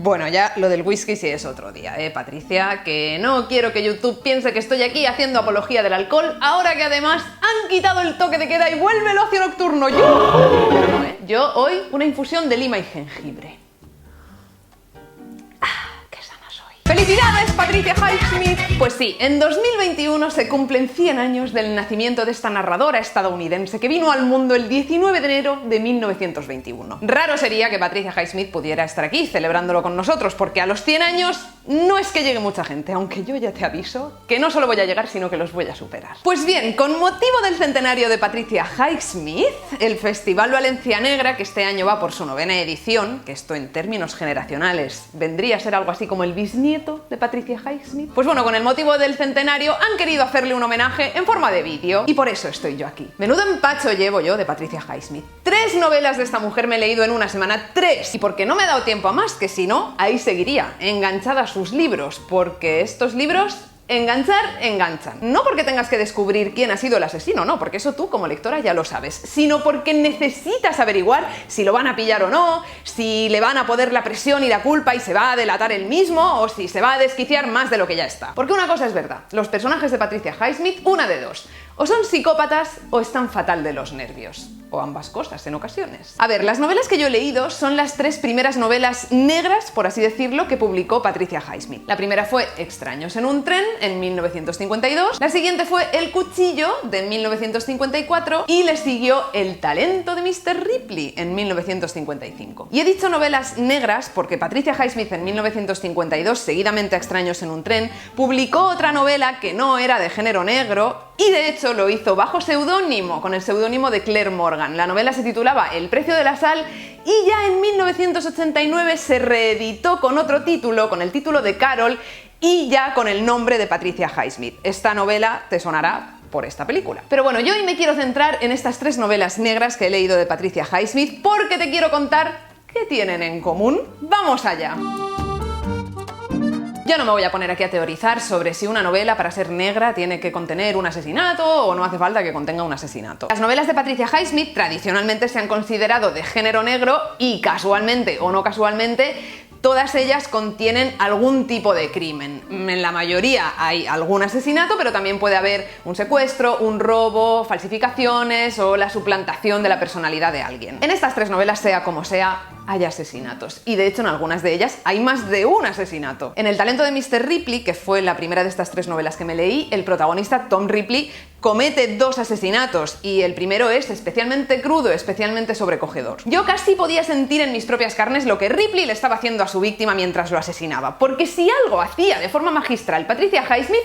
Bueno, ya lo del whisky sí es otro día, Patricia, que no quiero que YouTube piense que estoy aquí haciendo apología del alcohol, ahora que además han quitado el toque de queda y vuelve el ocio nocturno. Pero no, yo hoy una infusión de lima y jengibre. ¡Felicidades, Patricia Highsmith! Pues sí, en 2021 se cumplen 100 años del nacimiento de esta narradora estadounidense que vino al mundo el 19 de enero de 1921. Raro sería que Patricia Highsmith pudiera estar aquí celebrándolo con nosotros, porque a los 100 años no es que llegue mucha gente, aunque yo ya te aviso que no solo voy a llegar, sino que los voy a superar. Pues bien, con motivo del centenario de Patricia Highsmith, el Festival Valencia Negra, que este año va por su 9ª edición, que esto en términos generacionales vendría a ser algo así como el bisnieto de Patricia Highsmith, pues bueno, con el motivo del centenario han querido hacerle un homenaje en forma de vídeo, y por eso estoy yo aquí. Menudo empacho llevo yo de Patricia Highsmith. 3 novelas de esta mujer me he leído en una semana, 3, y porque no me ha dado tiempo a más, que si no, ahí seguiría, enganchada a sus libros, porque estos libros enganchan. No porque tengas que descubrir quién ha sido el asesino, no, porque eso tú como lectora ya lo sabes, sino porque necesitas averiguar si lo van a pillar o no, si le van a poner la presión y la culpa y se va a delatar él mismo, o si se va a desquiciar más de lo que ya está. Porque una cosa es verdad, los personajes de Patricia Highsmith, una de dos, o son psicópatas o están fatal de los nervios. O ambas cosas en ocasiones. A ver, las novelas que yo he leído son las 3 primeras novelas negras, por así decirlo, que publicó Patricia Highsmith. La primera fue Extraños en un tren, en 1952, la siguiente fue El cuchillo, de 1954, y le siguió El talento de Mr. Ripley, en 1955. Y he dicho novelas negras porque Patricia Highsmith en 1952, seguidamente a Extraños en un tren, publicó otra novela que no era de género negro, y de hecho lo hizo bajo seudónimo, con el seudónimo de Claire Morgan. La novela se titulaba El precio de la sal y ya en 1989 se reeditó con otro título, con el título de Carol y ya con el nombre de Patricia Highsmith. Esta novela te sonará por esta película. Pero bueno, yo hoy me quiero centrar en estas 3 novelas negras que he leído de Patricia Highsmith porque te quiero contar qué tienen en común. ¡Vamos allá! Yo no me voy a poner aquí a teorizar sobre si una novela para ser negra tiene que contener un asesinato o no hace falta que contenga un asesinato. Las novelas de Patricia Highsmith tradicionalmente se han considerado de género negro y casualmente o no casualmente todas ellas contienen algún tipo de crimen. En la mayoría hay algún asesinato, pero también puede haber un secuestro, un robo, falsificaciones o la suplantación de la personalidad de alguien. En estas 3 novelas, sea como sea, hay asesinatos. Y de hecho en algunas de ellas hay más de un asesinato. En El talento de Mr. Ripley, que fue la primera de estas 3 novelas que me leí, el protagonista Tom Ripley comete 2 asesinatos y el primero es especialmente crudo, especialmente sobrecogedor. Yo casi podía sentir en mis propias carnes lo que Ripley le estaba haciendo a su víctima mientras lo asesinaba, porque si algo hacía de forma magistral Patricia Highsmith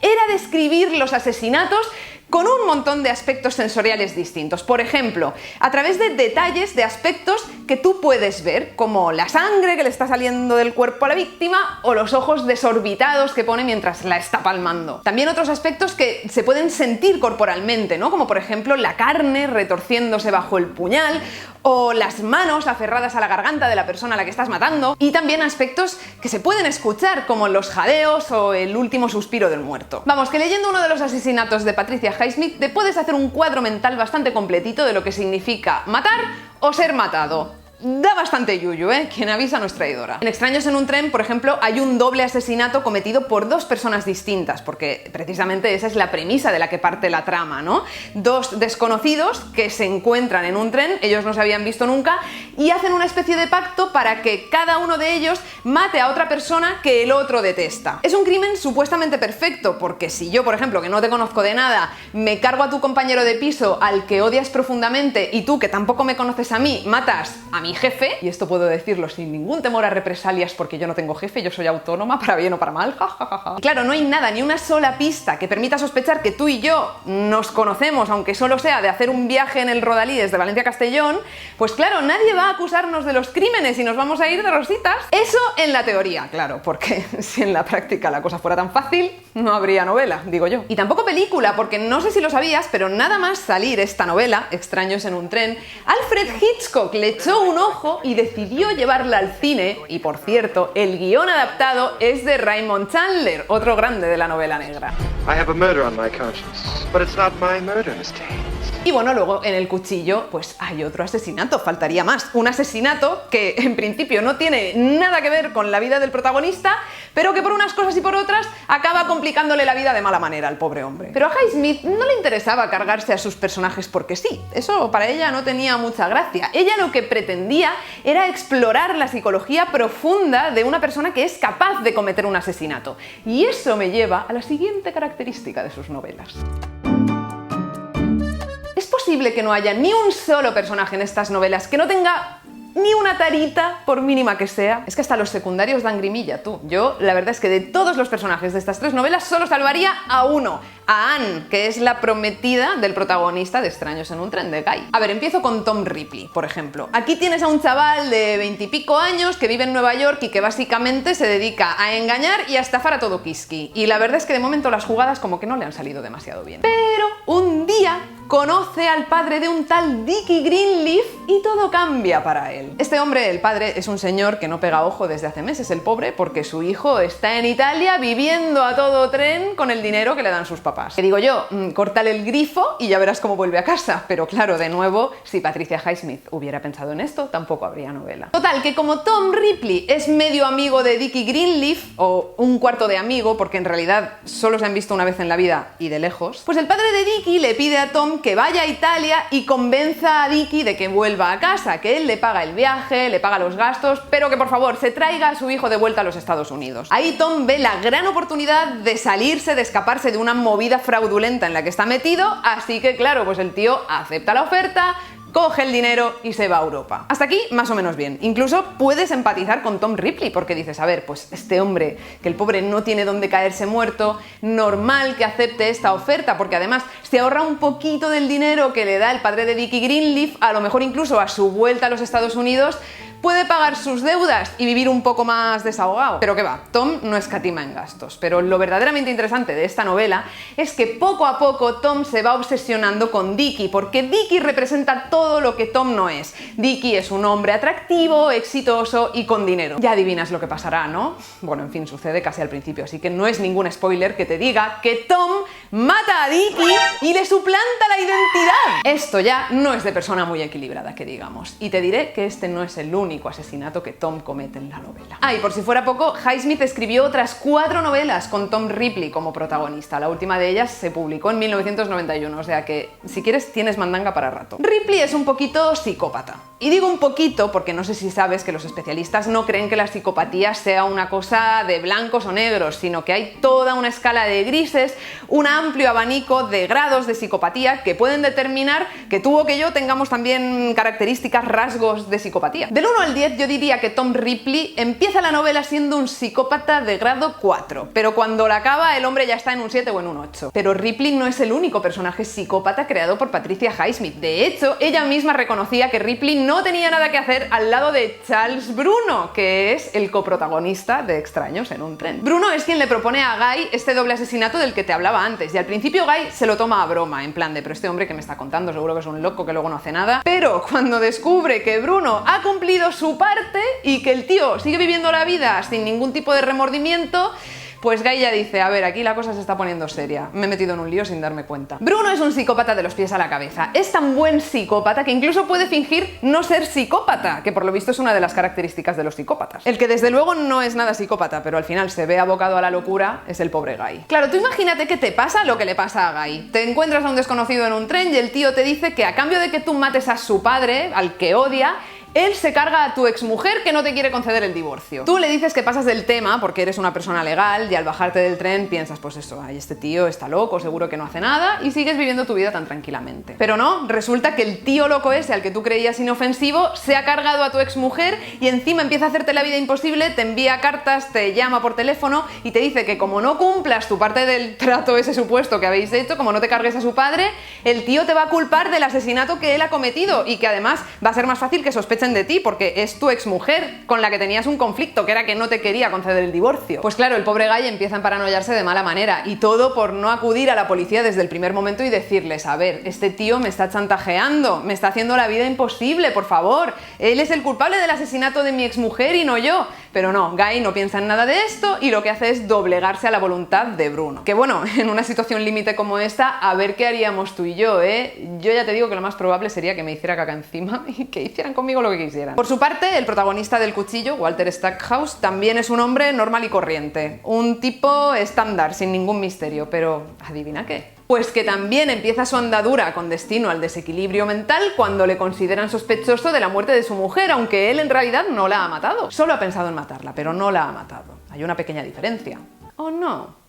era describir los asesinatos con un montón de aspectos sensoriales distintos. Por ejemplo, a través de detalles, de aspectos que tú puedes ver, como la sangre que le está saliendo del cuerpo a la víctima o los ojos desorbitados que pone mientras la está palmando. También otros aspectos que se pueden sentir corporalmente, ¿no? Como por ejemplo la carne retorciéndose bajo el puñal o las manos aferradas a la garganta de la persona a la que estás matando. Y también aspectos que se pueden escuchar, como los jadeos o el último suspiro del muerto. Vamos, que leyendo uno de los asesinatos de Patricia Highsmith te puedes hacer un cuadro mental bastante completito de lo que significa matar o ser matado. Da bastante yuyu, Quien avisa no es traidora. En Extraños en un tren, por ejemplo, hay un doble asesinato cometido por 2 personas distintas, porque precisamente esa es la premisa de la que parte la trama, ¿no? 2 desconocidos que se encuentran en un tren, ellos no se habían visto nunca, y hacen una especie de pacto para que cada uno de ellos mate a otra persona que el otro detesta. Es un crimen supuestamente perfecto, porque si yo, por ejemplo, que no te conozco de nada, me cargo a tu compañero de piso al que odias profundamente y tú, que tampoco me conoces a mí, matas a mi jefe, y esto puedo decirlo sin ningún temor a represalias porque yo no tengo jefe, yo soy autónoma, para bien o para mal, jajaja. Claro, no hay nada, ni una sola pista que permita sospechar que tú y yo nos conocemos, aunque solo sea de hacer un viaje en el Rodalí desde Valencia a Castellón, pues claro, nadie va a acusarnos de los crímenes y nos vamos a ir de rositas. Eso en la teoría, claro, porque si en la práctica la cosa fuera tan fácil, no habría novela, digo yo. Y tampoco película, porque no sé si lo sabías, pero nada más salir esta novela, Extraños en un tren, Alfred Hitchcock le echó un ojo y decidió llevarla al cine. Y por cierto, el guión adaptado es de Raymond Chandler, otro grande de la novela negra. I have a murder on my conscience, but it's not my murder, Miss Tate. Y bueno, luego en El cuchillo, pues hay otro asesinato, faltaría más. Un asesinato que en principio no tiene nada que ver con la vida del protagonista, pero que por unas cosas y por otras acaba complicándole la vida de mala manera al pobre hombre. Pero a Highsmith no le interesaba cargarse a sus personajes porque sí, eso para ella no tenía mucha gracia. Ella lo que pretendía era explorar la psicología profunda de una persona que es capaz de cometer un asesinato. Y eso me lleva a la siguiente característica de sus novelas. ¿Es posible que no haya ni un solo personaje en estas novelas que no tenga ni una tarita, por mínima que sea? Es que hasta los secundarios dan grimilla, tú. Yo, la verdad es que de todos los personajes de estas 3 novelas solo salvaría a uno, a Anne, que es la prometida del protagonista de Extraños en un tren, de Guy. A ver, empiezo con Tom Ripley, por ejemplo. Aquí tienes a un chaval de 20 y pico años que vive en Nueva York y que básicamente se dedica a engañar y a estafar a todo Kiski. Y la verdad es que de momento las jugadas como que no le han salido demasiado bien. Pero un día conoce al padre de un tal Dickie Greenleaf y todo cambia para él. Este hombre, el padre, es un señor que no pega ojo desde hace meses, el pobre, porque su hijo está en Italia viviendo a todo tren con el dinero que le dan sus papás. Que digo yo, córtale el grifo y ya verás cómo vuelve a casa. Pero claro, de nuevo, si Patricia Highsmith hubiera pensado en esto, tampoco habría novela. Total, que como Tom Ripley es medio amigo de Dickie Greenleaf, o un cuarto de amigo, porque en realidad solo se han visto una vez en la vida y de lejos, pues el padre de Dickie le pide a Tom que vaya a Italia y convenza a Dickie de que vuelva a casa, que él le paga el viaje, le paga los gastos, pero que por favor se traiga a su hijo de vuelta a los Estados Unidos. Ahí Tom ve la gran oportunidad de salirse, de escaparse de una movida fraudulenta en la que está metido, así que claro, pues el tío acepta la oferta, coge el dinero y se va a Europa. Hasta aquí más o menos bien. Incluso puedes empatizar con Tom Ripley porque dices, a ver, pues este hombre, que el pobre no tiene dónde caerse muerto, normal que acepte esta oferta, porque además se ahorra un poquito del dinero que le da el padre de Dickie Greenleaf, a lo mejor incluso a su vuelta a los Estados Unidos, puede pagar sus deudas y vivir un poco más desahogado. Pero qué va, Tom no escatima en gastos. Pero lo verdaderamente interesante de esta novela es que poco a poco Tom se va obsesionando con Dickie, porque Dickie representa todo lo que Tom no es. Dickie es un hombre atractivo, exitoso y con dinero. Ya adivinas lo que pasará, ¿no? Bueno, en fin, sucede casi al principio, así que no es ningún spoiler que te diga que Tom mata a Dickie y le suplanta la identidad. Esto ya no es de persona muy equilibrada, que digamos. Y te diré que este no es el único asesinato que Tom comete en la novela. Ah, y por si fuera poco, Highsmith escribió otras 4 novelas con Tom Ripley como protagonista. La última de ellas se publicó en 1991, o sea que si quieres tienes mandanga para rato. Ripley es un poquito psicópata. Y digo un poquito porque no sé si sabes que los especialistas no creen que la psicopatía sea una cosa de blancos o negros, sino que hay toda una escala de grises, un amplio abanico de grados de psicopatía que pueden determinar que tú o que yo tengamos también características, rasgos de psicopatía. Del 1 al 10 yo diría que Tom Ripley empieza la novela siendo un psicópata de grado 4, pero cuando la acaba el hombre ya está en un 7 o en un 8. Pero Ripley no es el único personaje psicópata creado por Patricia Highsmith. De hecho, ella misma reconocía que Ripley no tenía nada que hacer al lado de Charles Bruno, que es el coprotagonista de Extraños en un tren. Bruno es quien le propone a Guy este doble asesinato del que te hablaba antes, y al principio Guy se lo toma a broma, en plan de, pero este hombre que me está contando seguro que es un loco que luego no hace nada. Pero cuando descubre que Bruno ha cumplido su parte y que el tío sigue viviendo la vida sin ningún tipo de remordimiento, pues Guy ya dice, a ver, aquí la cosa se está poniendo seria. Me he metido en un lío sin darme cuenta. Bruno es un psicópata de los pies a la cabeza. Es tan buen psicópata que incluso puede fingir no ser psicópata, que por lo visto es una de las características de los psicópatas. El que desde luego no es nada psicópata, pero al final se ve abocado a la locura, es el pobre Guy. Claro, tú imagínate que te pasa lo que le pasa a Guy. Te encuentras a un desconocido en un tren y el tío te dice que a cambio de que tú mates a su padre, al que odia, él se carga a tu exmujer que no te quiere conceder el divorcio. Tú le dices que pasas del tema porque eres una persona legal y al bajarte del tren piensas, pues eso, ay, este tío está loco, seguro que no hace nada, y sigues viviendo tu vida tan tranquilamente. Pero no, resulta que el tío loco ese al que tú creías inofensivo se ha cargado a tu exmujer y encima empieza a hacerte la vida imposible, te envía cartas, te llama por teléfono y te dice que como no cumplas tu parte del trato ese supuesto que habéis hecho, como no te cargues a su padre, el tío te va a culpar del asesinato que él ha cometido y que además va a ser más fácil que sospeche sospechen de ti porque es tu exmujer con la que tenías un conflicto, que era que no te quería conceder el divorcio. Pues claro, el pobre Guy empieza a paranoiarse de mala manera, y todo por no acudir a la policía desde el primer momento y decirles: a ver, este tío me está chantajeando, me está haciendo la vida imposible, por favor, él es el culpable del asesinato de mi exmujer y no yo. Pero no, Guy no piensa en nada de esto y lo que hace es doblegarse a la voluntad de Bruno. Que bueno, en una situación límite como esta, a ver qué haríamos tú y yo, ¿eh? Yo ya te digo que lo más probable sería que me hiciera caca encima y que hicieran conmigo lo que quisieran. Por su parte, el protagonista del cuchillo, Walter Stackhouse, también es un hombre normal y corriente. Un tipo estándar, sin ningún misterio, pero ¿adivina qué? Pues que también empieza su andadura con destino al desequilibrio mental cuando le consideran sospechoso de la muerte de su mujer, aunque él en realidad no la ha matado. Solo ha pensado en matarla, pero no la ha matado. Hay una pequeña diferencia. ¿O no?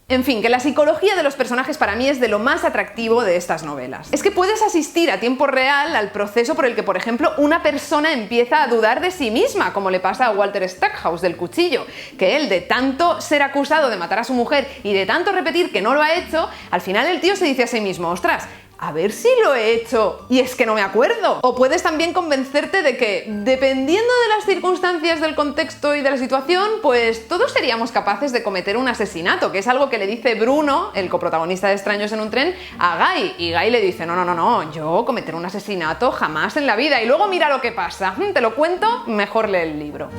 En fin, que la psicología de los personajes para mí es de lo más atractivo de estas novelas. Es que puedes asistir a tiempo real al proceso por el que, por ejemplo, una persona empieza a dudar de sí misma, como le pasa a Walter Stackhouse del cuchillo, que él, de tanto ser acusado de matar a su mujer y de tanto repetir que no lo ha hecho, al final el tío se dice a sí mismo: ostras, a ver si lo he hecho y es que no me acuerdo. O puedes también convencerte de que, dependiendo de las circunstancias, del contexto y de la situación, pues todos seríamos capaces de cometer un asesinato, que es algo que le dice Bruno, el coprotagonista de Extraños en un tren, a Guy. Y Guy le dice: no, yo cometer un asesinato jamás en la vida. Y luego mira lo que pasa. ¿Te lo cuento? Mejor lee el libro.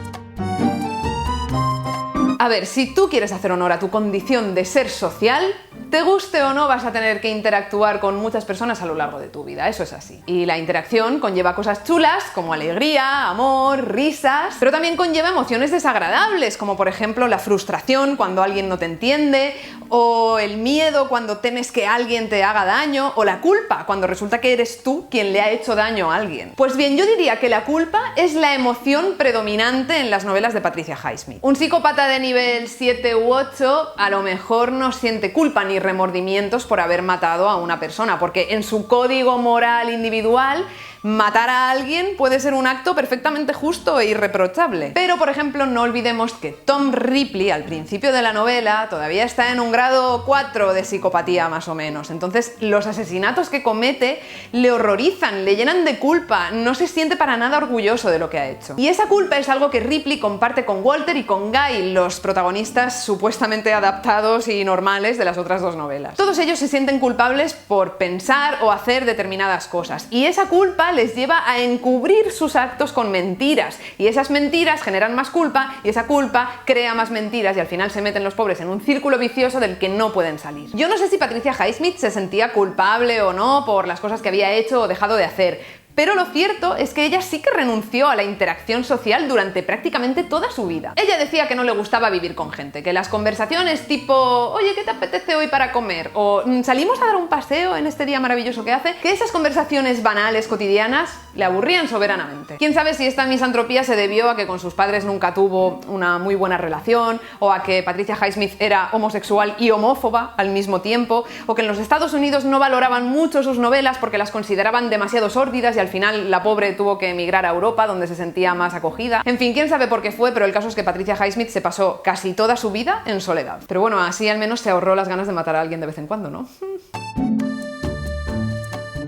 A ver, si tú quieres hacer honor a tu condición de ser social, te guste o no, vas a tener que interactuar con muchas personas a lo largo de tu vida, eso es así. Y la interacción conlleva cosas chulas como alegría, amor, risas, pero también conlleva emociones desagradables, como por ejemplo la frustración cuando alguien no te entiende, o el miedo cuando temes que alguien te haga daño, o la culpa cuando resulta que eres tú quien le ha hecho daño a alguien. Pues bien, yo diría que la culpa es la emoción predominante en las novelas de Patricia Highsmith. Un psicópata de nivel 7 u 8 a lo mejor no siente culpa ni remordimientos por haber matado a una persona, porque en su código moral individual matar a alguien puede ser un acto perfectamente justo e irreprochable. Pero, por ejemplo, no olvidemos que Tom Ripley, al principio de la novela, todavía está en un grado 4 de psicopatía más o menos. Entonces, los asesinatos que comete le horrorizan, le llenan de culpa, no se siente para nada orgulloso de lo que ha hecho. Y esa culpa es algo que Ripley comparte con Walter y con Guy, los protagonistas supuestamente adaptados y normales de las otras dos novelas. Todos ellos se sienten culpables por pensar o hacer determinadas cosas, y esa culpa les lleva a encubrir sus actos con mentiras, y esas mentiras generan más culpa, y esa culpa crea más mentiras, y al final se meten los pobres en un círculo vicioso del que no pueden salir. Yo no sé si Patricia Highsmith se sentía culpable o no por las cosas que había hecho o dejado de hacer, pero lo cierto es que ella sí que renunció a la interacción social durante prácticamente toda su vida. Ella decía que no le gustaba vivir con gente, que las conversaciones tipo «Oye, ¿qué te apetece hoy para comer?» o «¿Salimos a dar un paseo en este día maravilloso que hace?», que esas conversaciones banales, cotidianas, le aburrían soberanamente. Quién sabe si esta misantropía se debió a que con sus padres nunca tuvo una muy buena relación, o a que Patricia Highsmith era homosexual y homófoba al mismo tiempo, o que en los Estados Unidos no valoraban mucho sus novelas porque las consideraban demasiado sórdidas y al final la pobre tuvo que emigrar a Europa, donde se sentía más acogida. En fin, quién sabe por qué fue, pero el caso es que Patricia Highsmith se pasó casi toda su vida en soledad. Pero bueno, así al menos se ahorró las ganas de matar a alguien de vez en cuando, ¿no?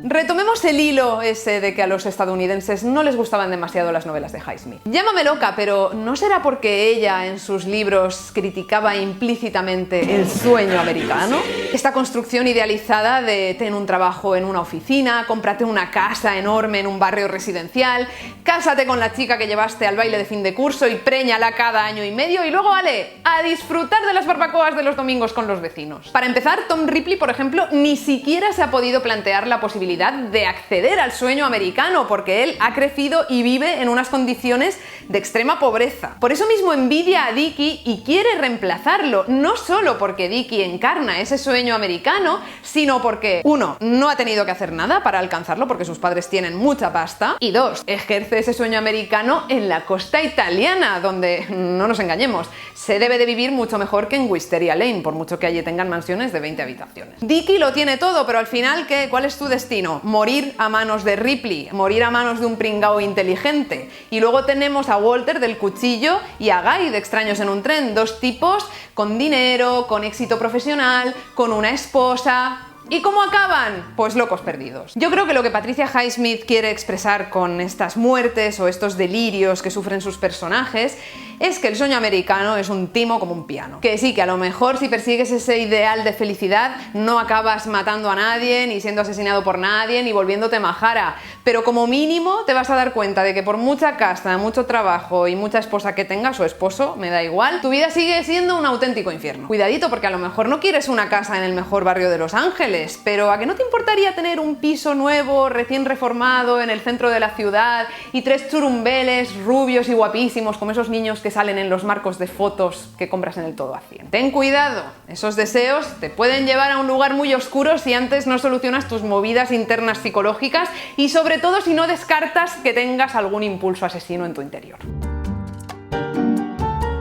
Retomemos el hilo ese de que a los estadounidenses no les gustaban demasiado las novelas de Highsmith. Llámame loca, pero ¿no será porque ella en sus libros criticaba implícitamente el sueño americano? Esta construcción idealizada de ten un trabajo en una oficina, cómprate una casa enorme en un barrio residencial, cásate con la chica que llevaste al baile de fin de curso y préñala cada año y medio y luego, vale, a disfrutar de las barbacoas de los domingos con los vecinos. Para empezar, Tom Ripley, por ejemplo, ni siquiera se ha podido plantear la posibilidad de acceder al sueño americano, porque él ha crecido y vive en unas condiciones de extrema pobreza. Por eso mismo envidia a Dickie y quiere reemplazarlo, no solo porque Dickie encarna ese sueño americano, sino porque, 1, no ha tenido que hacer nada para alcanzarlo porque sus padres tienen mucha pasta, y 2, ejerce ese sueño americano en la costa italiana, donde, no nos engañemos, se debe de vivir mucho mejor que en Wisteria Lane, por mucho que allí tengan mansiones de 20 habitaciones. Dickie lo tiene todo, pero al final, ¿cuál es tu destino? Morir a manos de Ripley, morir a manos de un pringao inteligente. Y luego tenemos a Walter del cuchillo y a Guy de Extraños en un tren, dos tipos con dinero, con éxito profesional, con una esposa. ¿Y cómo acaban? Pues locos perdidos. Yo creo que lo que Patricia Highsmith quiere expresar con estas muertes o estos delirios que sufren sus personajes es que el sueño americano es un timo como un piano. Que sí, que a lo mejor si persigues ese ideal de felicidad no acabas matando a nadie, ni siendo asesinado por nadie, ni volviéndote majara, pero como mínimo te vas a dar cuenta de que por mucha casta, mucho trabajo y mucha esposa que tengas o esposo, me da igual, tu vida sigue siendo un auténtico infierno. Cuidadito, porque a lo mejor no quieres una casa en el mejor barrio de Los Ángeles, pero ¿a que no te importaría tener un piso nuevo, recién reformado en el centro de la ciudad y 3 churumbeles rubios y guapísimos como esos niños que salen en los marcos de fotos que compras en el Todo a 100? Ten cuidado, esos deseos te pueden llevar a un lugar muy oscuro si antes no solucionas tus movidas internas psicológicas y sobre todo si no descartas que tengas algún impulso asesino en tu interior.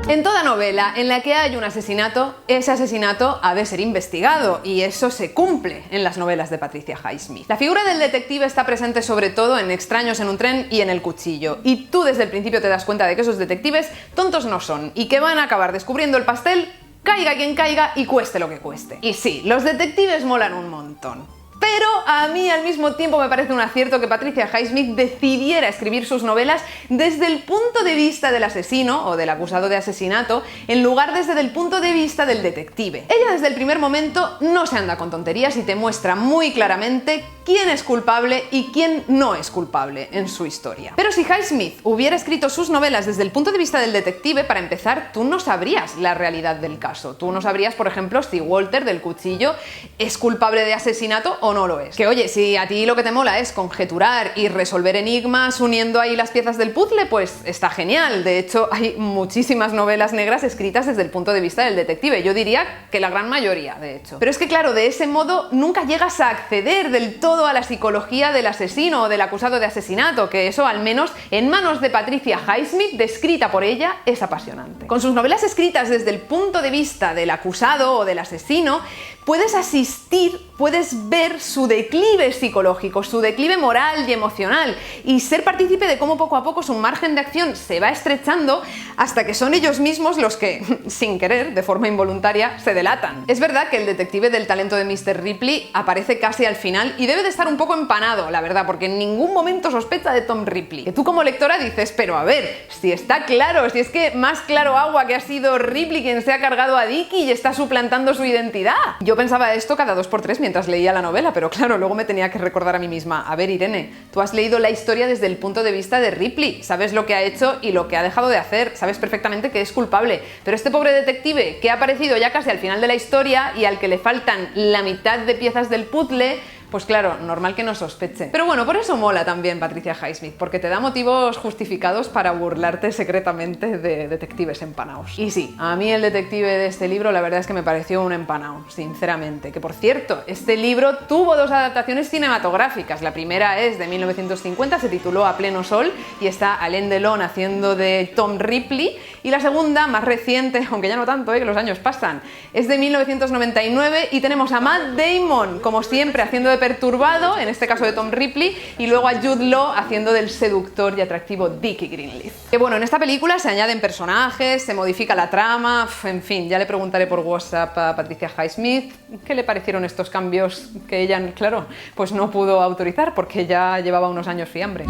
En toda novela en la que hay un asesinato, ese asesinato ha de ser investigado, y eso se cumple en las novelas de Patricia Highsmith. La figura del detective está presente sobre todo en Extraños en un tren y en El cuchillo, y tú desde el principio te das cuenta de que esos detectives tontos no son, y que van a acabar descubriendo el pastel, caiga quien caiga y cueste lo que cueste. Y sí, los detectives molan un montón. Pero a mí al mismo tiempo me parece un acierto que Patricia Highsmith decidiera escribir sus novelas desde el punto de vista del asesino o del acusado de asesinato, en lugar desde el punto de vista del detective. Ella desde el primer momento no se anda con tonterías y te muestra muy claramente quién es culpable y quién no es culpable en su historia. Pero si Highsmith hubiera escrito sus novelas desde el punto de vista del detective, para empezar, tú no sabrías la realidad del caso. Tú no sabrías, por ejemplo, si Walter del cuchillo es culpable de asesinato o no lo es. Que oye, si a ti lo que te mola es conjeturar y resolver enigmas uniendo ahí las piezas del puzzle, pues está genial. De hecho, hay muchísimas novelas negras escritas desde el punto de vista del detective. Yo diría que la gran mayoría, de hecho. Pero es que claro, de ese modo nunca llegas a acceder del todo a la psicología del asesino o del acusado de asesinato, que eso, al menos en manos de Patricia Highsmith, descrita por ella, es apasionante. Con sus novelas escritas desde el punto de vista del acusado o del asesino, puedes asistir, puedes ver su declive psicológico, su declive moral y emocional, y ser partícipe de cómo poco a poco su margen de acción se va estrechando hasta que son ellos mismos los que, sin querer, de forma involuntaria, se delatan. Es verdad que el detective del talento de Mr. Ripley aparece casi al final y debe de estar un poco empanado, la verdad, porque en ningún momento sospecha de Tom Ripley. Que tú como lectora dices, pero a ver, si está claro, si es que más claro agua que ha sido Ripley quien se ha cargado a Dickie y está suplantando su identidad. Yo pensaba esto cada 2x3 mientras leía la novela, pero claro, luego me tenía que recordar a mí misma, a ver, Irene, tú has leído la historia desde el punto de vista de Ripley, sabes lo que ha hecho y lo que ha dejado de hacer, sabes perfectamente que es culpable, pero este pobre detective que ha aparecido ya casi al final de la historia y al que le faltan la mitad de piezas del puzzle, pues claro, normal que no sospeche. Pero bueno, por eso mola también Patricia Highsmith, porque te da motivos justificados para burlarte secretamente de detectives empanaos. Y sí, a mí el detective de este libro la verdad es que me pareció un empanao, sinceramente. Que por cierto, este libro tuvo 2 adaptaciones cinematográficas. La primera es de 1950, se tituló A pleno sol y está Alain Delon haciendo de Tom Ripley. Y la segunda, más reciente, aunque ya no tanto, que los años pasan, es de 1999 y tenemos a Matt Damon, como siempre, haciendo de perturbado, en este caso de Tom Ripley, y luego a Jude Law haciendo del seductor y atractivo Dickie Greenleaf. Que bueno, en esta película se añaden personajes, se modifica la trama, en fin, ya le preguntaré por WhatsApp a Patricia Highsmith qué le parecieron estos cambios que ella, claro, pues no pudo autorizar porque ya llevaba unos años fiambre.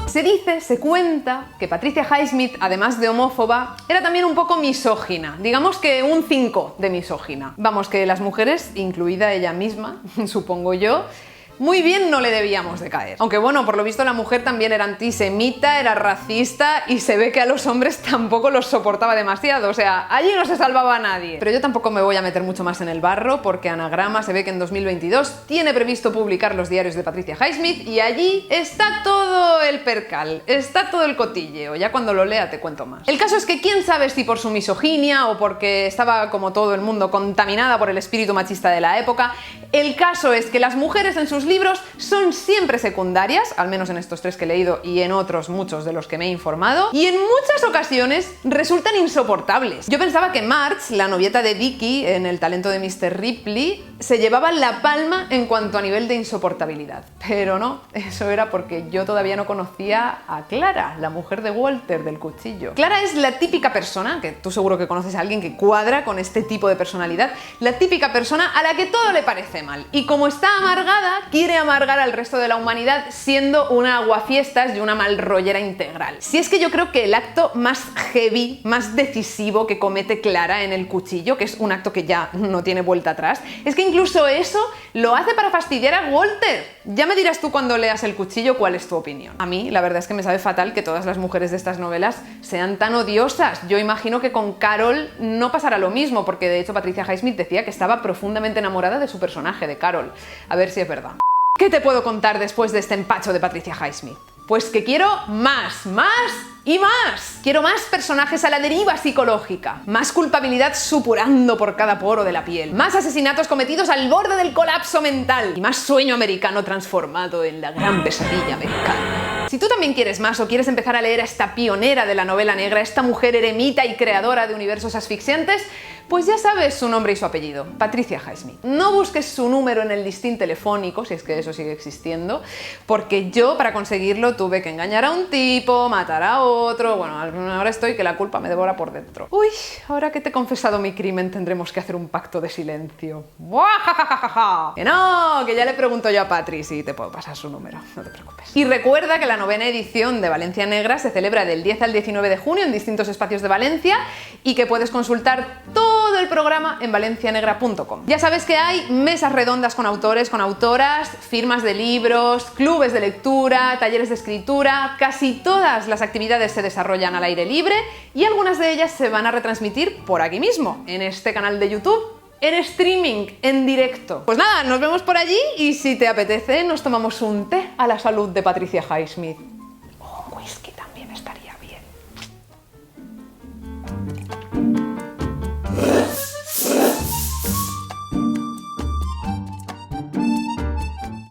Se dice, se cuenta, que Patricia Highsmith, además de homófoba, era también un poco misógina, digamos que un 5 de misógina. Vamos, que las mujeres, incluida ella misma, supongo yo, muy bien no le debíamos de caer. Aunque bueno, por lo visto la mujer también era antisemita, era racista y se ve que a los hombres tampoco los soportaba demasiado. O sea, allí no se salvaba a nadie. Pero yo tampoco me voy a meter mucho más en el barro porque Anagrama se ve que en 2022 tiene previsto publicar los diarios de Patricia Highsmith y allí está todo el percal, está todo el cotilleo. Ya cuando lo lea te cuento más. El caso es que quién sabe si por su misoginia o porque estaba como todo el mundo contaminada por el espíritu machista de la época, El caso es que las mujeres en sus libros son siempre secundarias, al menos en estos 3 que he leído y en otros muchos de los que me he informado, y en muchas ocasiones resultan insoportables. Yo pensaba que Marge, la novieta de Vicky en El talento de Mr. Ripley, se llevaba la palma en cuanto a nivel de insoportabilidad. Pero no, eso era porque yo todavía no conocía a Clara, la mujer de Walter del cuchillo. Clara es la típica persona, que tú seguro que conoces a alguien que cuadra con este tipo de personalidad, la típica persona a la que todo le parece mal. Y como está amargada, quiere amargar al resto de la humanidad siendo una aguafiestas y una malrollera integral. Si es que yo creo que el acto más heavy, más decisivo que comete Clara en El cuchillo, que es un acto que ya no tiene vuelta atrás, es que incluso eso lo hace para fastidiar a Walter. Ya me dirás tú cuando leas El cuchillo cuál es tu opinión. A mí la verdad es que me sabe fatal que todas las mujeres de estas novelas sean tan odiosas. Yo imagino que con Carol no pasará lo mismo, porque de hecho Patricia Highsmith decía que estaba profundamente enamorada de su personaje, de Carol. A ver si es verdad. ¿Qué te puedo contar después de este empacho de Patricia Highsmith? Pues que quiero más y más. Quiero más personajes a la deriva psicológica, más culpabilidad supurando por cada poro de la piel, más asesinatos cometidos al borde del colapso mental y más sueño americano transformado en la gran pesadilla americana. Si tú también quieres más o quieres empezar a leer a esta pionera de la novela negra, esta mujer eremita y creadora de universos asfixiantes, pues ya sabes su nombre y su apellido, Patricia Highsmith. No busques su número en el listín telefónico, si es que eso sigue existiendo, porque yo para conseguirlo tuve que engañar a un tipo, matar a otro, bueno, ahora estoy que la culpa me devora por dentro. Uy, ahora que te he confesado mi crimen tendremos que hacer un pacto de silencio. ¡Buah! Que no, que ya le pregunto yo a Patri si te puedo pasar su número, no te preocupes. Y recuerda que la 9ª edición de Valencia Negra se celebra del 10 al 19 de junio en distintos espacios de Valencia y que puedes consultar todo el programa en valencianegra.com. Ya sabes que hay mesas redondas con autores, con autoras, firmas de libros, clubes de lectura, talleres de escritura. Casi todas las actividades se desarrollan al aire libre y algunas de ellas se van a retransmitir por aquí mismo, en este canal de YouTube, en streaming, en directo. Pues nada, nos vemos por allí y si te apetece nos tomamos un té a la salud de Patricia Highsmith. Oh, whisky.